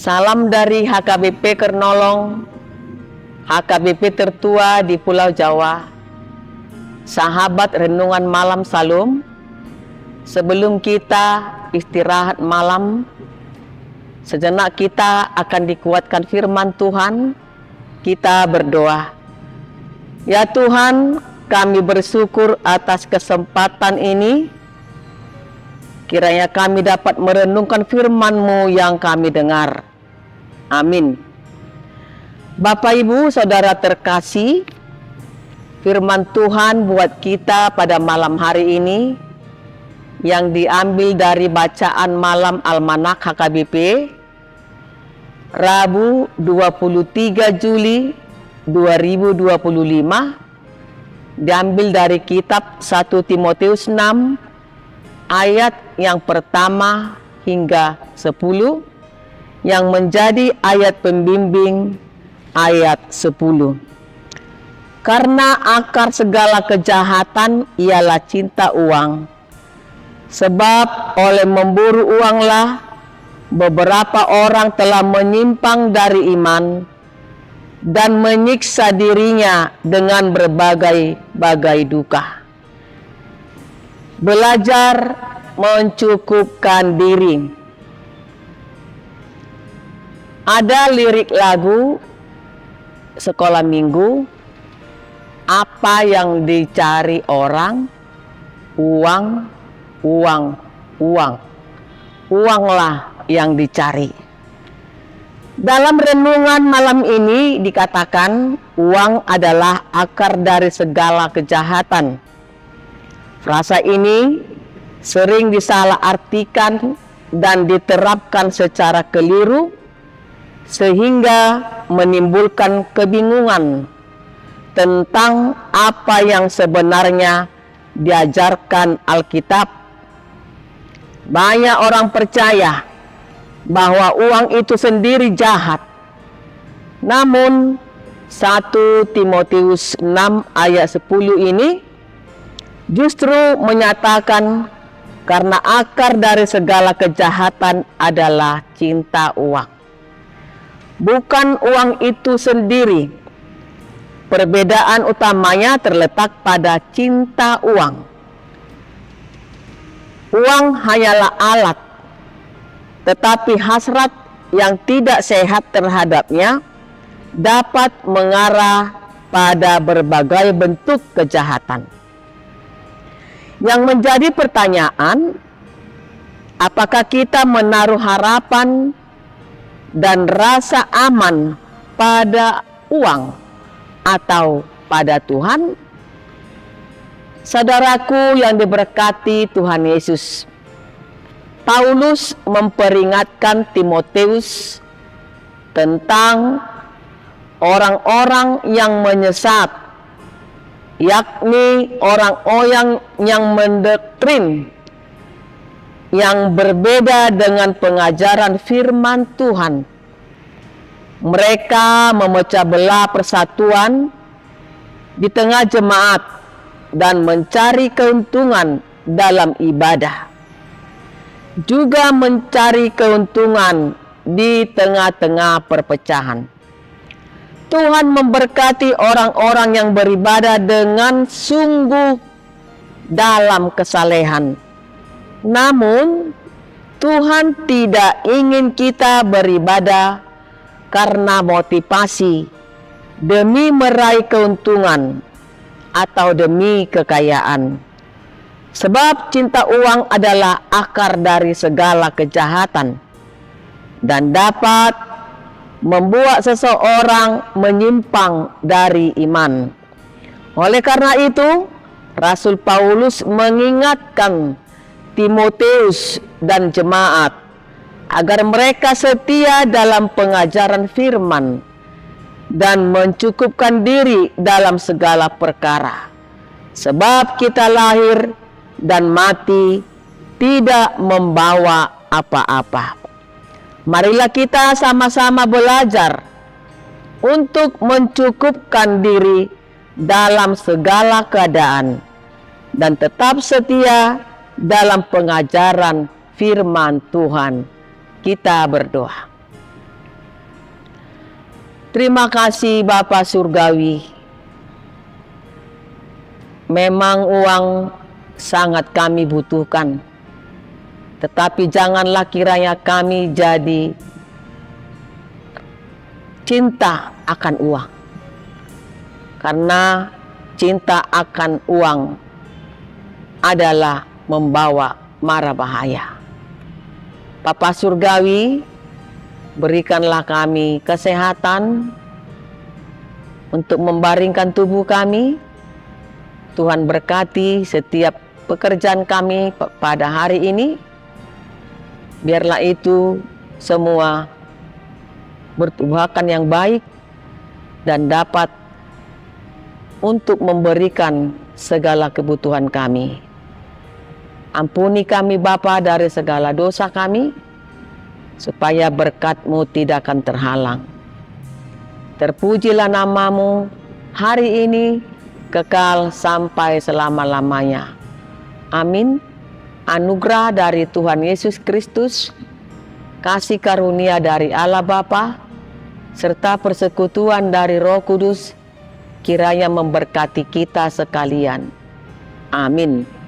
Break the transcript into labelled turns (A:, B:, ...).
A: Salam dari HKBP Kernolong, HKBP tertua di Pulau Jawa. Sahabat renungan malam Salum, sebelum kita istirahat malam, sejenak kita akan dikuatkan firman Tuhan. Kita berdoa. Ya Tuhan, kami bersyukur atas kesempatan ini. Kiranya kami dapat merenungkan firman-Mu yang kami dengar. Amin. Bapak, Ibu, Saudara terkasih, firman Tuhan buat kita pada malam hari ini yang diambil dari bacaan malam Almanak HKBP, Rabu 23 Juli 2025, diambil dari kitab 1 Timotius 6, ayat yang pertama hingga 10, yang menjadi ayat pembimbing ayat 10. Karena akar segala kejahatan ialah cinta uang. Sebab oleh memburu uanglah beberapa orang telah menyimpang dari iman dan menyiksa dirinya dengan berbagai-bagai duka. Belajar mencukupkan diri. Ada lirik lagu sekolah minggu, apa yang dicari orang? Uang, uang, uang. Uanglah yang dicari. Dalam renungan malam ini dikatakan uang adalah akar dari segala kejahatan. Frasa ini sering disalahartikan dan diterapkan secara keliru sehingga menimbulkan kebingungan tentang apa yang sebenarnya diajarkan Alkitab. Banyak orang percaya bahwa uang itu sendiri jahat. Namun 1 Timotius 6 ayat 10 ini justru menyatakan karena akar dari segala kejahatan adalah cinta uang. Bukan uang itu sendiri. Perbedaan utamanya terletak pada cinta uang. Uang hanyalah alat, tetapi hasrat yang tidak sehat terhadapnya dapat mengarah pada berbagai bentuk kejahatan. Yang menjadi pertanyaan, apakah kita menaruh harapan dan rasa aman pada uang atau pada Tuhan? Saudaraku yang diberkati Tuhan Yesus, Paulus memperingatkan Timotius tentang orang-orang yang menyesat, yakni orang-orang yang mendoktrin, yang berbeda dengan pengajaran firman Tuhan. Mereka memecah belah persatuan di tengah jemaat dan mencari keuntungan dalam ibadah. Juga mencari keuntungan di tengah-tengah perpecahan. Tuhan memberkati orang-orang yang beribadah dengan sungguh dalam kesalehan. Namun, Tuhan tidak ingin kita beribadah karena motivasi demi meraih keuntungan atau demi kekayaan. Sebab cinta uang adalah akar dari segala kejahatan dan dapat membuat seseorang menyimpang dari iman. Oleh karena itu, Rasul Paulus mengingatkan Timotius dan jemaat agar mereka setia dalam pengajaran firman dan mencukupkan diri dalam segala perkara. Sebab kita lahir dan mati tidak membawa apa-apa. Marilah kita sama-sama belajar untuk mencukupkan diri dalam segala keadaan dan tetap setia dalam pengajaran firman Tuhan. Kita berdoa. Terima kasih Bapa Surgawi. Memang uang sangat kami butuhkan, tetapi janganlah kiranya kami jadi cinta akan uang, karena cinta akan uang adalah membawa mara bahaya. Bapa Surgawi, berikanlah kami kesehatan untuk membaringkan tubuh kami. Tuhan berkati setiap pekerjaan kami pada hari ini. Biarlah itu semua bertubuhkan yang baik dan dapat untuk memberikan segala kebutuhan kami. Ampuni kami Bapa dari segala dosa kami, supaya berkat-Mu tidak akan terhalang. Terpujilah nama-Mu hari ini, kekal sampai selama-lamanya. Amin. Anugerah dari Tuhan Yesus Kristus, kasih karunia dari Allah Bapa, serta persekutuan dari Roh Kudus, kiranya memberkati kita sekalian. Amin.